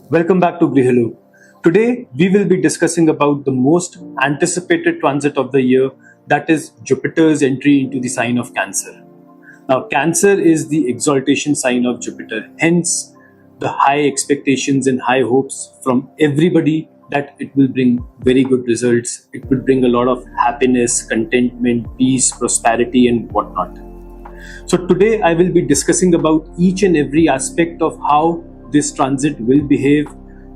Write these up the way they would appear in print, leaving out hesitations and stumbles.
Welcome back to Bhrigu. Today we will be discussing about the most anticipated transit of the year, that is Jupiter's entry into the sign of Cancer. Now Cancer is the exaltation sign of Jupiter, hence the high expectations and high hopes from everybody that it will bring very good results, it will bring a lot of happiness, contentment, peace, prosperity and whatnot. So today I will be discussing about each and every aspect of how this transit will behave,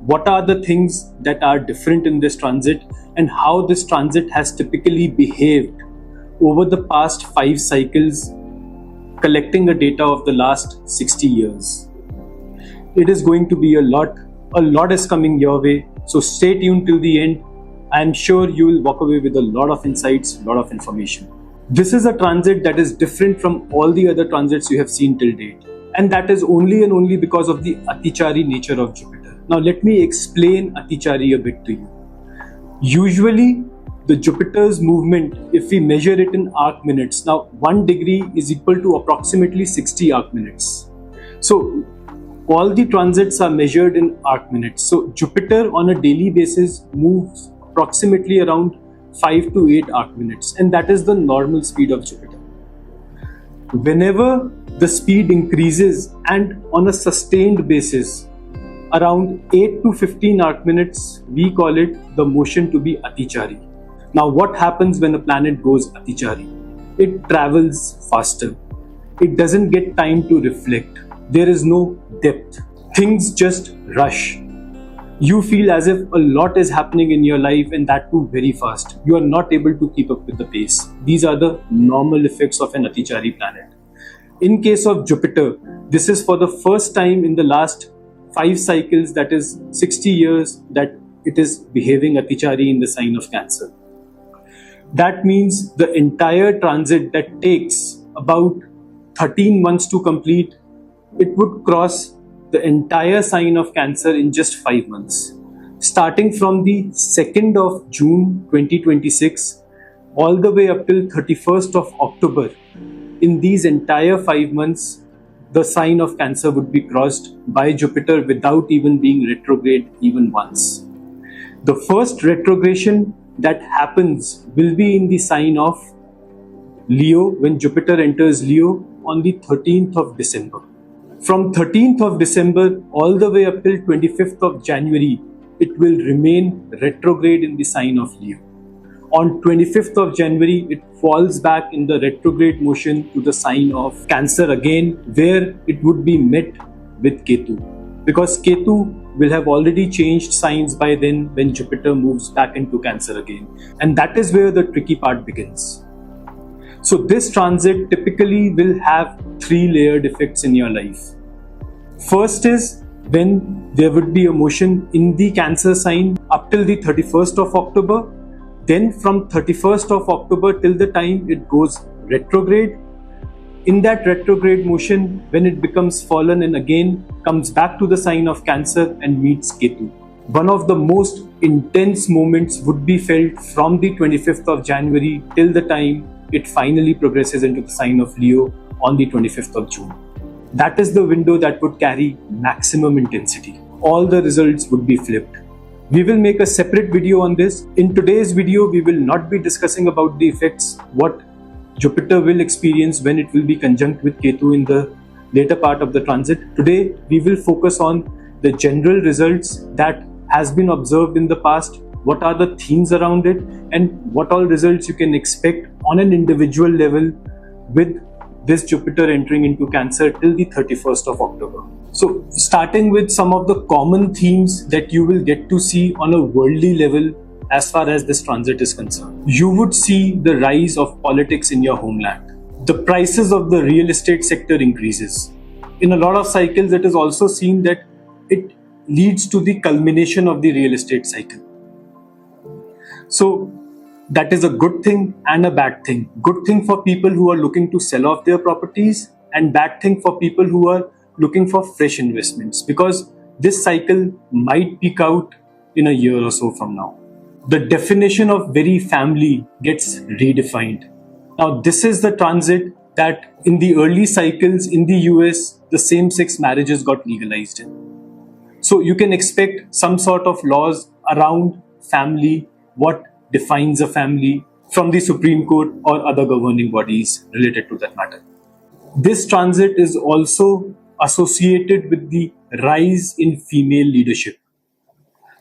what are the things that are different in this transit, and how this transit has typically behaved over the past 5 cycles, collecting a data of the last 60 years. It is going to be a lot is coming your way, so stay tuned till the end. I am sure you will walk away with a lot of insights, a lot of information. This is a transit that is different from all the other transits you have seen till date. And that is only and only because of the Atichari nature of Jupiter. Now let me explain Atichari a bit to you. Usually the Jupiter's movement, if we measure it in arc minutes, now 1 degree is equal to approximately 60 arc minutes. So all the transits are measured in arc minutes. So Jupiter on a daily basis moves approximately around 5 to 8 arc minutes, and that is the normal speed of Jupiter. Whenever the speed increases and on a sustained basis around 8 to 15 arc minutes, we call it the motion to be Atichari. Now what happens when a planet goes Atichari? It travels faster. It doesn't get time to reflect. There is no depth. Things just rush. You feel as if a lot is happening in your life, and that too very fast. You are not able to keep up with the pace. These are the normal effects of an Atichari planet. In case of Jupiter, this is for the first time in the last 5 cycles, that is 60 years, that it is behaving Atichari in the sign of Cancer. That means the entire transit that takes about 13 months to complete, it would cross the entire sign of Cancer in just 5 months. Starting from the 2nd of June 2026 all the way up till 31st of October, in these entire 5 months, the sign of Cancer would be crossed by Jupiter without even being retrograde even once. The first retrogression that happens will be in the sign of Leo when Jupiter enters Leo on the 13th of December. From 13th of December all the way up till 25th of January, it will remain retrograde in the sign of Leo. On 25th of January, it falls back in the retrograde motion to the sign of Cancer again, where it would be met with Ketu. Because Ketu will have already changed signs by then when Jupiter moves back into Cancer again. And that is where the tricky part begins. So this transit typically will have 3 layered effects in your life. First is when there would be a motion in the Cancer sign up till the 31st of October. Then from 31st of October till the time it goes retrograde. In that retrograde motion, when it becomes fallen and again comes back to the sign of Cancer and meets Ketu. One of the most intense moments would be felt from the 25th of January till the time it finally progresses into the sign of Leo on the 25th of June. That is the window that would carry maximum intensity. All the results would be flipped. We will make a separate video on this. In today's video, we will not be discussing about the effects, what Jupiter will experience when it will be conjunct with Ketu in the later part of the transit. Today, we will focus on the general results that has been observed in the past, what are the themes around it, and what all results you can expect on an individual level with this Jupiter entering into Cancer till the 31st of October. So starting with some of the common themes that you will get to see on a worldly level as far as this transit is concerned. You would see the rise of politics in your homeland. The prices of the real estate sector increases. In a lot of cycles, it is also seen that it leads to the culmination of the real estate cycle. So that is a good thing and a bad thing. Good thing for people who are looking to sell off their properties, and bad thing for people who are looking for fresh investments, because this cycle might peak out in a year or so from now. The definition of very family gets redefined. Now this is the transit that in the early cycles in the US, the same-sex marriages got legalized in. So you can expect some sort of laws around family, what defines a family, from the Supreme Court or other governing bodies related to that matter. This transit is also associated with the rise in female leadership.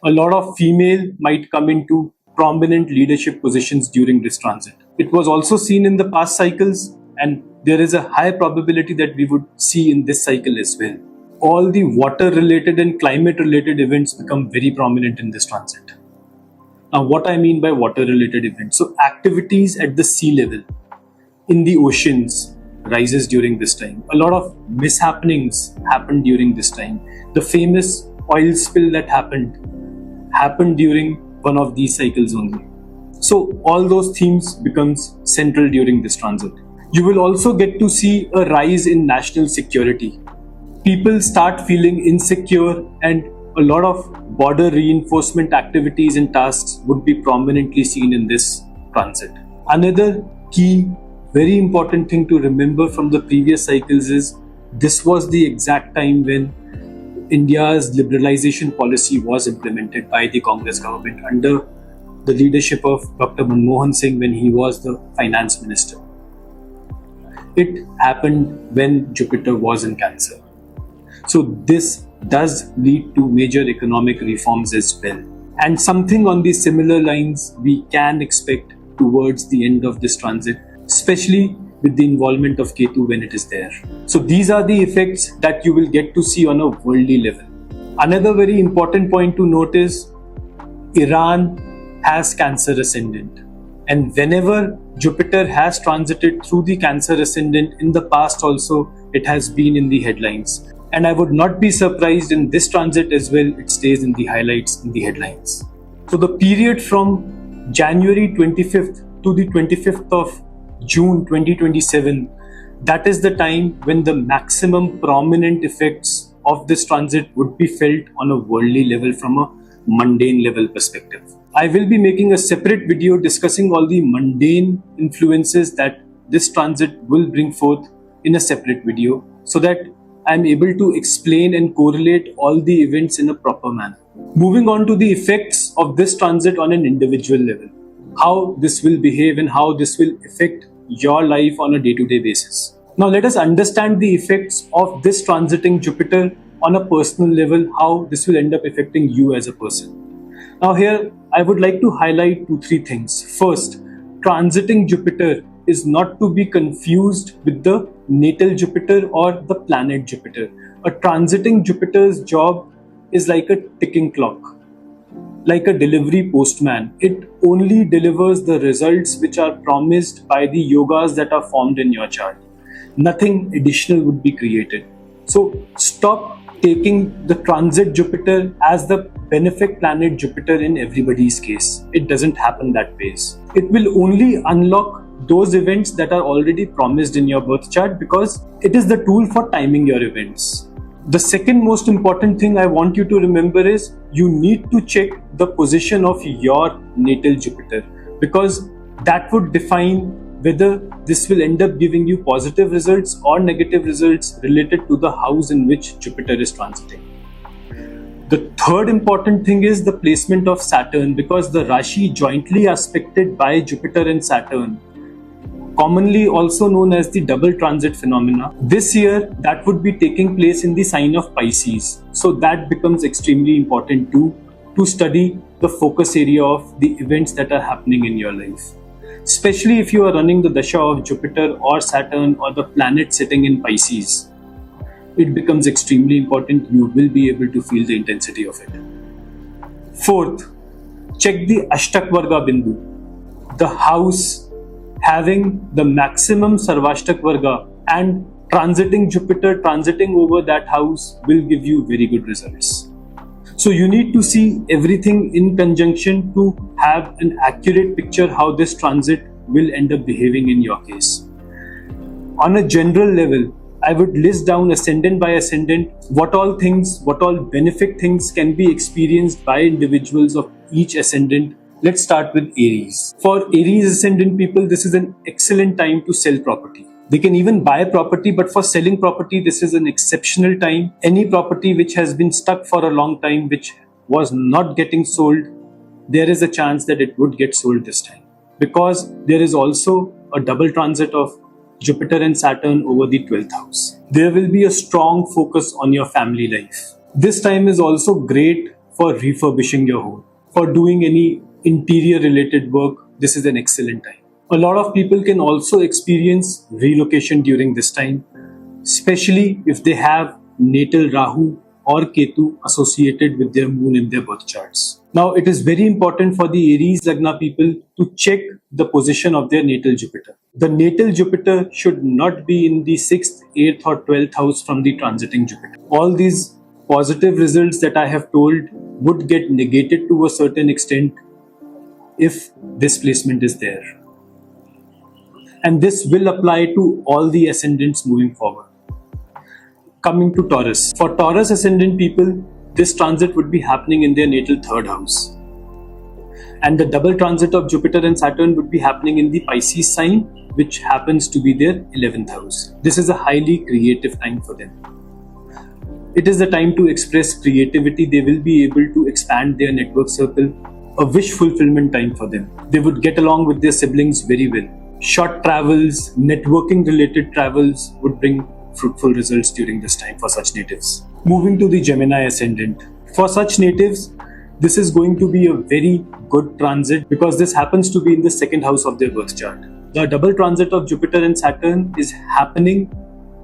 A lot of female might come into prominent leadership positions during this transit. It was also seen in the past cycles, and there is a high probability that we would see in this cycle as well. All the water related and climate related events become very prominent in this transit. Now, what I mean by water related events, so activities at the sea level, in the oceans, rises during this time. A lot of mishappenings happened during this time. The famous oil spill that happened during one of these cycles only. So all those themes becomes central during this transit. You will also get to see a rise in national security. People start feeling insecure, and a lot of border reinforcement activities and tasks would be prominently seen in this transit. Another key, very important thing to remember from the previous cycles is this was the exact time when India's liberalization policy was implemented by the Congress government under the leadership of Dr. Manmohan Singh when he was the finance minister. It happened when Jupiter was in Cancer. So this does lead to major economic reforms as well. And something on the similar lines we can expect towards the end of this transit, especially with the involvement of Ketu when it is there. So these are the effects that you will get to see on a worldly level. Another very important point to note is Iran has Cancer ascendant. And whenever Jupiter has transited through the Cancer ascendant in the past also, it has been in the headlines. And I would not be surprised in this transit as well, it stays in the highlights, in the headlines. So the period from January 25th to the 25th of June 2027, that is the time when the maximum prominent effects of this transit would be felt on a worldly level from a mundane level perspective. I will be making a separate video discussing all the mundane influences that this transit will bring forth in a separate video, so that I am able to explain and correlate all the events in a proper manner. Moving on to the effects of this transit on an individual level, how this will behave and how this will affect your life on a day-to-day basis. Now let us understand the effects of this transiting Jupiter on a personal level, how this will end up affecting you as a person. Now here I would like to highlight 2-3 things. First, transiting Jupiter is not to be confused with the natal Jupiter or the planet Jupiter. A transiting Jupiter's job is like a ticking clock, like a delivery postman. It only delivers the results which are promised by the yogas that are formed in your chart. Nothing additional would be created. So stop taking the transit Jupiter as the benefic planet Jupiter in everybody's case. It doesn't happen that way. It will only unlock those events that are already promised in your birth chart, because it is the tool for timing your events. The second most important thing I want you to remember is you need to check the position of your natal Jupiter, because that would define whether this will end up giving you positive results or negative results related to the house in which Jupiter is transiting. The third important thing is the placement of Saturn, because the Rashi jointly aspected by Jupiter and Saturn, commonly also known as the double transit phenomena, this year that would be taking place in the sign of Pisces. So that becomes extremely important to study the focus area of the events that are happening in your life. Especially if you are running the dasha of Jupiter or Saturn or the planet sitting in Pisces, it becomes extremely important. You will be able to feel the intensity of it. Fourth, check the Ashtak Varga Bindu, the house having the maximum Sarvashtak Varga, and transiting Jupiter, transiting over that house will give you very good results. So you need to see everything in conjunction to have an accurate picture how this transit will end up behaving in your case. On a general level, I would list down ascendant by ascendant what all benefic things can be experienced by individuals of each ascendant. Let's start with Aries. For Aries ascendant people, this is an excellent time to sell property. They can even buy property, but for selling property, this is an exceptional time. Any property which has been stuck for a long time, which was not getting sold, there is a chance that it would get sold this time. Because there is also a double transit of Jupiter and Saturn over the 12th house. There will be a strong focus on your family life. This time is also great for refurbishing your home. For doing any interior related work, this is an excellent time. A lot of people can also experience relocation during this time, especially if they have natal Rahu or Ketu associated with their moon in their birth charts. Now, it is very important for the Aries Lagna people to check the position of their natal Jupiter. The natal Jupiter should not be in the 6th, 8th or 12th house from the transiting Jupiter. All these positive results that I have told would get negated to a certain extent if this placement is there. And this will apply to all the ascendants moving forward. Coming to Taurus. For Taurus ascendant people, this transit would be happening in their natal 3rd house. And the double transit of Jupiter and Saturn would be happening in the Pisces sign, which happens to be their 11th house. This is a highly creative time for them. It is the time to express creativity. They will be able to expand their network circle, a wish fulfillment time for them. They would get along with their siblings very well. Short travels, networking related travels would bring fruitful results during this time for such natives. Moving to the Gemini ascendant. For such natives, this is going to be a very good transit because this happens to be in the 2nd house of their birth chart. The double transit of Jupiter and Saturn is happening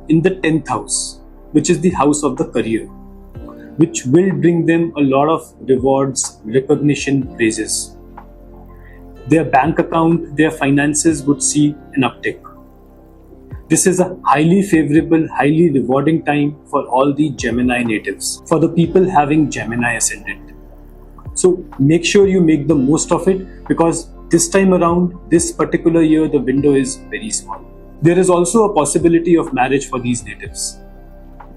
in the 10th house, which is the house of the career, which will bring them a lot of rewards, recognition, praises. Their bank account, their finances would see an uptick. This is a highly favorable, highly rewarding time for all the Gemini natives, for the people having Gemini ascendant. So make sure you make the most of it because this time around, this particular year, the window is very small. There is also a possibility of marriage for these natives.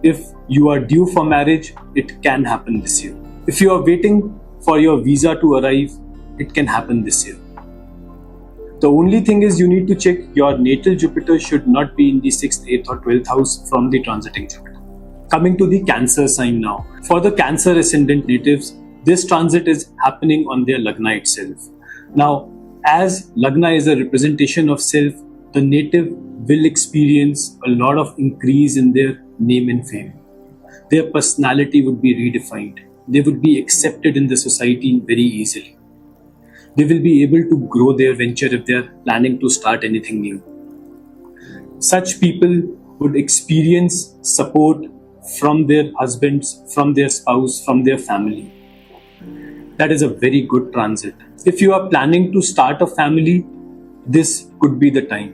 If you are due for marriage, it can happen this year. If you are waiting for your visa to arrive, it can happen this year. The only thing is you need to check your natal Jupiter should not be in the 6th, 8th or 12th house from the transiting Jupiter. Coming to the Cancer sign now. For the Cancer ascendant natives, this transit is happening on their Lagna itself. Now, as Lagna is a representation of self, the native will experience a lot of increase in their name and fame. Their personality would be redefined. They would be accepted in the society very easily. They will be able to grow their venture if they are planning to start anything new. Such people would experience support from their husbands, from their spouse, from their family. That is a very good transit. If you are planning to start a family, this could be the time.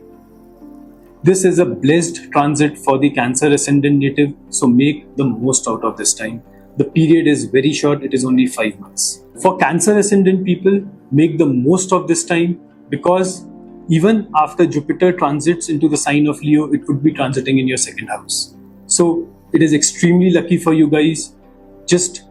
This is a blessed transit for the Cancer ascendant native, so make the most out of this time. The period is very short, it is only 5 months. For Cancer ascendant people, make the most of this time because even after Jupiter transits into the sign of Leo, it would be transiting in your 2nd house. So it is extremely lucky for you guys. Just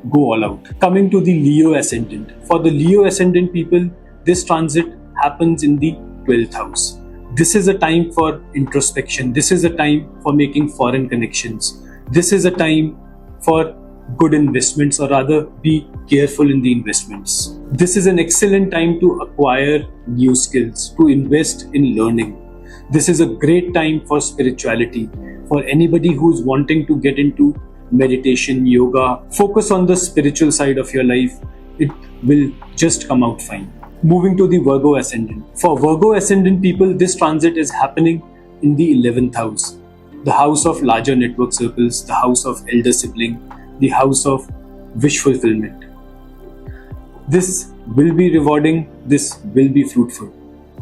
go all out. Coming to the Leo ascendant. For the Leo ascendant people, this transit happens in the 12th house. This is a time for introspection. This is a time for making foreign connections. This is a time for good investments, or rather be careful in the investments. This is an excellent time to acquire new skills, to invest in learning. This is a great time for spirituality. For anybody who's wanting to get into meditation, yoga, focus on the spiritual side of your life, it will just come out fine. Moving to the Virgo ascendant. For Virgo ascendant people, this transit is happening in the 11th house. The house of larger network circles, the house of elder sibling, the house of wish fulfillment. This will be rewarding, this will be fruitful.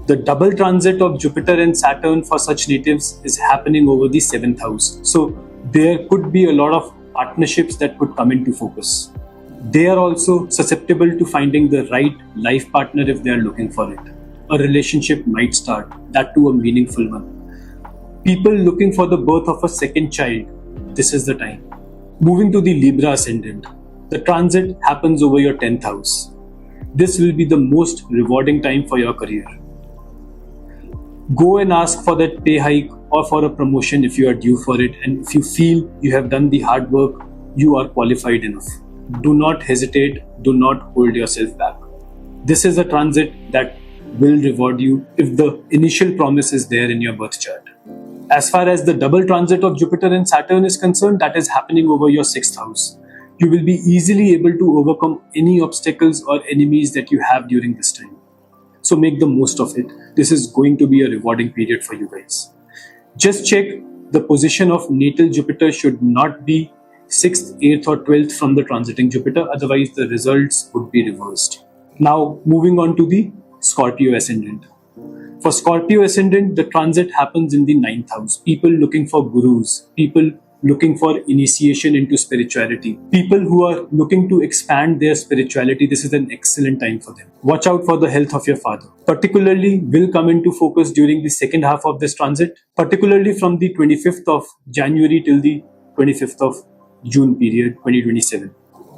The double transit of Jupiter and Saturn for such natives is happening over the 7th house. So there could be a lot of partnerships that could come into focus. They are also susceptible to finding the right life partner if they are looking for it. A relationship might start, that too a meaningful one. People looking for the birth of a second child, this is the time. Moving to the Libra ascendant. The transit happens over your 10th house. This will be the most rewarding time for your career. Go and ask for that pay hike or for a promotion if you are due for it, and if you feel you have done the hard work, you are qualified enough. Do not hesitate, do not hold yourself back. This is a transit that will reward you if the initial promise is there in your birth chart. As far as the double transit of Jupiter and Saturn is concerned, that is happening over your 6th house. You will be easily able to overcome any obstacles or enemies that you have during this time. So make the most of it. This is going to be a rewarding period for you guys. Just check the position of natal Jupiter should not be 6th, 8th or 12th from the transiting Jupiter, otherwise the results would be reversed. Now moving on to the Scorpio ascendant. For Scorpio ascendant, the transit happens in the 9th house. People looking for gurus, people looking for initiation into spirituality, people who are looking to expand their spirituality. This is an excellent time for them. Watch out for the health of your father. Particularly will come into focus during the second half of this transit, particularly from the 25th of January till the 25th of June period 2027.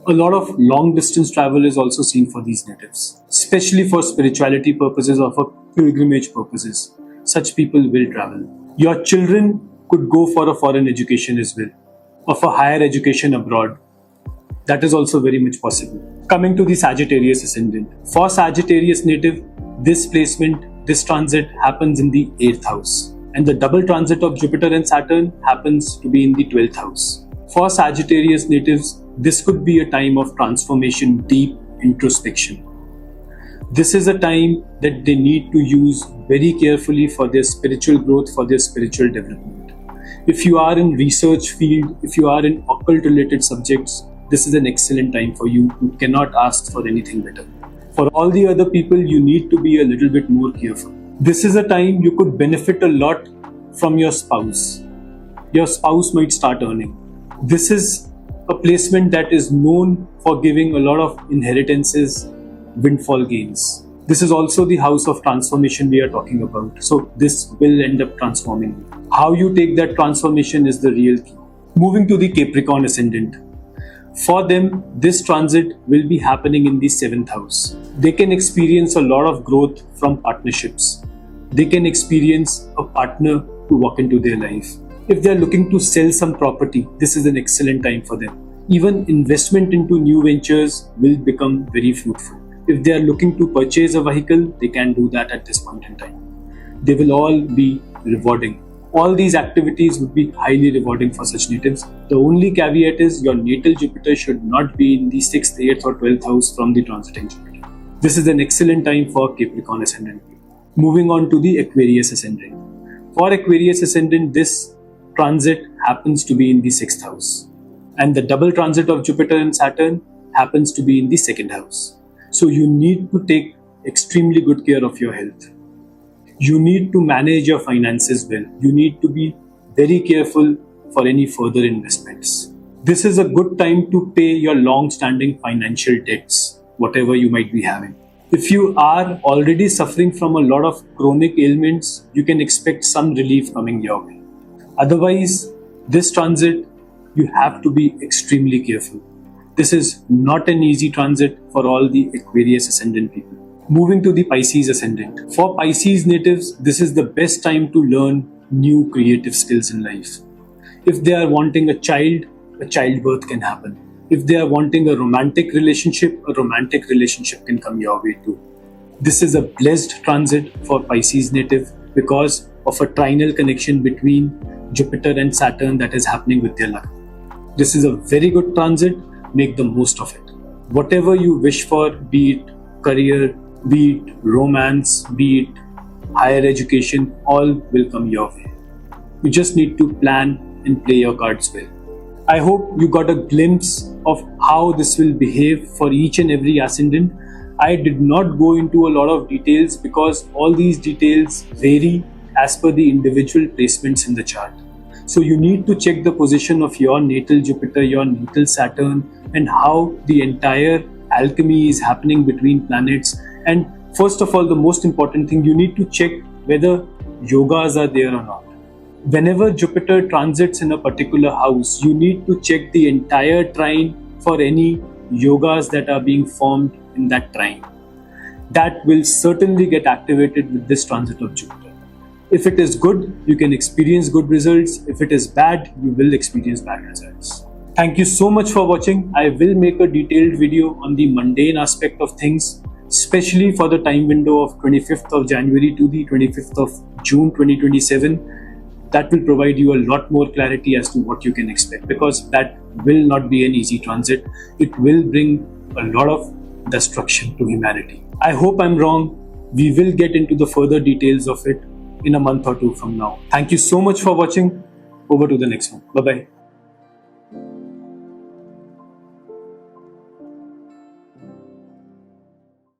A lot of long distance travel is also seen for these natives, especially for spirituality purposes or for pilgrimage purposes. Such people will travel. Your children could go for a foreign education as well, or for higher education abroad. That is also very much possible. Coming to the Sagittarius ascendant. For Sagittarius native, this placement, this transit happens in the 8th house. And the double transit of Jupiter and Saturn happens to be in the 12th house. For Sagittarius natives, this could be a time of transformation, deep introspection. This is a time that they need to use very carefully for their spiritual growth, for their spiritual development. If you are in research field, if you are in occult related subjects, this is an excellent time for you. You cannot ask for anything better. For all the other people, you need to be a little bit more careful. This is a time you could benefit a lot from your spouse. Your spouse might start earning. This is a placement that is known for giving a lot of inheritances, windfall gains. This is also the house of transformation we are talking about. So this will end up transforming you. How you take that transformation is the real key. Moving to the Capricorn ascendant. For them, this transit will be happening in the 7th house. They can experience a lot of growth from partnerships. They can experience a partner to walk into their life. If they are looking to sell some property, this is an excellent time for them. Even investment into new ventures will become very fruitful. If they are looking to purchase a vehicle, they can do that at this point in time. They will all be rewarding. All these activities would be highly rewarding for such natives. The only caveat is your natal Jupiter should not be in the 6th, 8th or 12th house from the transiting Jupiter. This is an excellent time for Capricorn ascendant. Moving on to the Aquarius ascendant. For Aquarius ascendant, this transit happens to be in the 6th house. And the double transit of Jupiter and Saturn happens to be in the 2nd house. So you need to take extremely good care of your health. You need to manage your finances well. You need to be very careful for any further investments. This is a good time to pay your long-standing financial debts, whatever you might be having. If you are already suffering from a lot of chronic ailments, you can expect some relief coming your way. Otherwise, this transit, you have to be extremely careful. This is not an easy transit for all the Aquarius ascendant people. Moving to the Pisces ascendant. For Pisces natives, this is the best time to learn new creative skills in life. If they are wanting a childbirth can happen. If they are wanting a romantic relationship can come your way too. This is a blessed transit for Pisces native because of a trinal connection between Jupiter and Saturn that is happening with their life. This is a very good transit. Make the most of it. Whatever you wish for, be it career, be it romance, be it higher education, all will come your way. You just need to plan and play your cards well. I hope you got a glimpse of how this will behave for each and every ascendant. I did not go into a lot of details because all these details vary as per the individual placements in the chart. So you need to check the position of your natal Jupiter, your natal Saturn, and how the entire alchemy is happening between planets. And first of all, the most important thing, you need to check whether yogas are there or not. Whenever Jupiter transits in a particular house, you need to check the entire trine for any yogas that are being formed in that trine. That will certainly get activated with this transit of Jupiter. If it is good, you can experience good results. If it is bad, you will experience bad results. Thank you so much for watching. I will make a detailed video on the mundane aspect of things, especially for the time window of 25th of January to the 25th of June 2027. That will provide you a lot more clarity as to what you can expect, because that will not be an easy transit. It will bring a lot of destruction to humanity. I hope I'm wrong. We will get into the further details of it in a month or two from now. Thank you so much for watching. Over to the next one. Bye-bye.